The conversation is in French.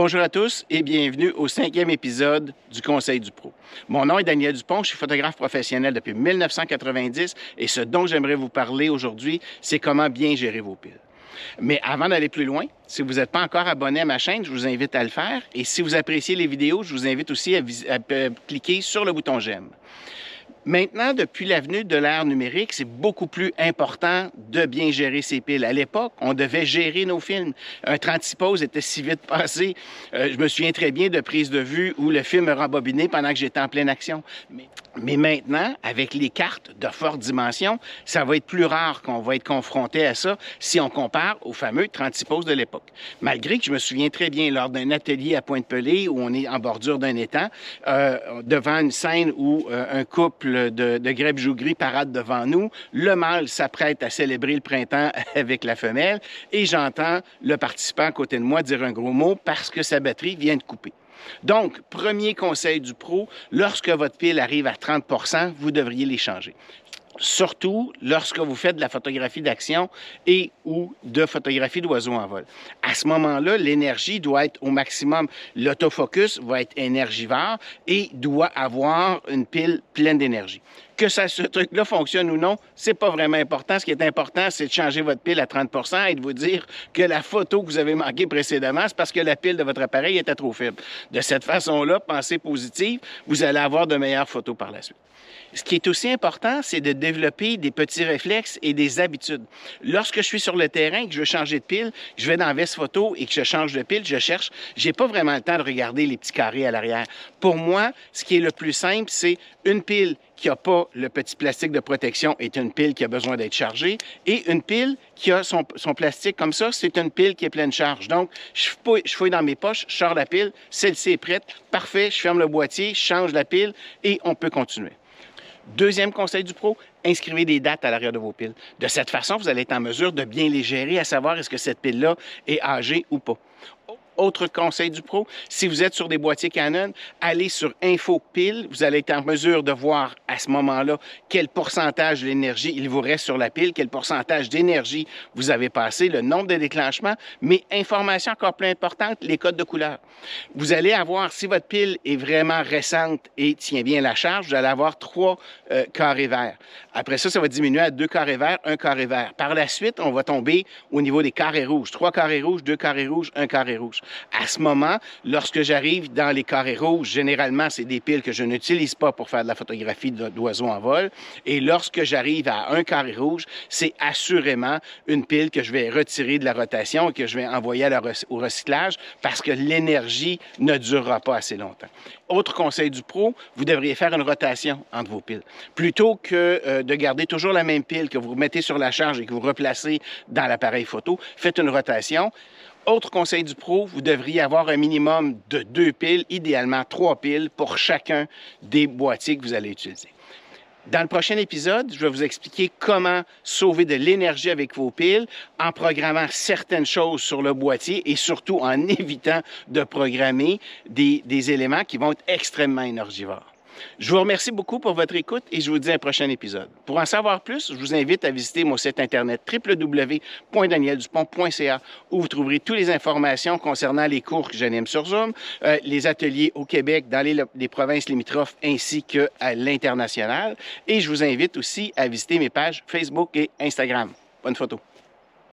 Bonjour à tous et bienvenue au 5e épisode du Conseil du Pro. Mon nom est Daniel Dupont, je suis photographe professionnel depuis 1990 et ce dont j'aimerais vous parler aujourd'hui, c'est comment bien gérer vos piles. Mais avant d'aller plus loin, si vous n'êtes pas encore abonné à ma chaîne, je vous invite à le faire. Et si vous appréciez les vidéos, je vous invite aussi à cliquer sur le bouton j'aime. Maintenant, depuis l'avenue de l'ère numérique, c'est beaucoup plus important de bien gérer ses piles. À l'époque, on devait gérer nos films. Un 36 poses était si vite passé. Je me souviens très bien de prises de vue où le film me rembobinait pendant que j'étais en pleine action. Mais maintenant, avec les cartes de forte dimension, ça va être plus rare qu'on va être confronté à ça si on compare au fameux 36 poses de l'époque. Malgré que je me souviens très bien lors d'un atelier à Pointe-Pelée où on est en bordure d'un étang, devant une scène où un couple de Grebe-Jougris parade devant nous. Le mâle s'apprête à célébrer le printemps avec la femelle et j'entends le participant à côté de moi dire un gros mot parce que sa batterie vient de couper. Donc, premier conseil du pro, lorsque votre pile arrive à 30 %, vous devriez les changer. Surtout lorsque vous faites de la photographie d'action et ou de photographie d'oiseaux en vol. À ce moment-là, l'énergie doit être au maximum. L'autofocus va être énergivore et doit avoir une pile pleine d'énergie. Que ce truc-là fonctionne ou non, c'est pas vraiment important. Ce qui est important, c'est de changer votre pile à 30 % et de vous dire que la photo que vous avez manquée précédemment, c'est parce que la pile de votre appareil était trop faible. De cette façon-là, pensez positive, vous allez avoir de meilleures photos par la suite. Ce qui est aussi important, c'est de développer des petits réflexes et des habitudes. Lorsque je suis sur le terrain et que je veux changer de pile, je vais dans Veste Photo et que je change de pile, je cherche, j'ai pas vraiment le temps de regarder les petits carrés à l'arrière. Pour moi, ce qui est le plus simple, c'est une pile qui n'a pas le petit plastique de protection est une pile qui a besoin d'être chargée et une pile qui a son plastique comme ça, c'est une pile qui est pleine charge. Donc, je fouille dans mes poches, je sors la pile, celle-ci est prête, parfait, je ferme le boîtier, je change la pile et on peut continuer. Deuxième conseil du pro, inscrivez des dates à l'arrière de vos piles. De cette façon, vous allez être en mesure de bien les gérer, à savoir est-ce que cette pile-là est âgée ou pas. Autre conseil du pro, si vous êtes sur des boîtiers Canon, allez sur Info Pile. Vous allez être en mesure de voir à ce moment-là quel pourcentage d'énergie il vous reste sur la pile, quel pourcentage d'énergie vous avez passé, le nombre de déclenchements, mais information encore plus importante, les codes de couleur. Vous allez avoir, si votre pile est vraiment récente et tient bien la charge, vous allez avoir 3 carrés verts. Après ça, ça va diminuer à 2 carrés verts, 1 carré vert. Par la suite, on va tomber au niveau des carrés rouges. 3 carrés rouges, 2 carrés rouges, 1 carré rouge. À ce moment, lorsque j'arrive dans les carrés rouges, généralement, c'est des piles que je n'utilise pas pour faire de la photographie d'oiseaux en vol. Et lorsque j'arrive à un carré rouge, c'est assurément une pile que je vais retirer de la rotation et que je vais envoyer au recyclage parce que l'énergie ne durera pas assez longtemps. Autre conseil du pro, vous devriez faire une rotation entre vos piles. Plutôt que de garder toujours la même pile que vous mettez sur la charge et que vous replacez dans l'appareil photo, faites une rotation. Autre conseil du pro, vous devriez avoir un minimum de 2 piles, idéalement 3 piles pour chacun des boîtiers que vous allez utiliser. Dans le prochain épisode, je vais vous expliquer comment sauver de l'énergie avec vos piles en programmant certaines choses sur le boîtier et surtout en évitant de programmer des éléments qui vont être extrêmement énergivores. Je vous remercie beaucoup pour votre écoute et je vous dis à un prochain épisode. Pour en savoir plus, je vous invite à visiter mon site internet www.danieldupont.ca où vous trouverez toutes les informations concernant les cours que j'anime sur Zoom, les ateliers au Québec, dans les provinces limitrophes ainsi qu'à l'international. Et je vous invite aussi à visiter mes pages Facebook et Instagram. Bonne photo.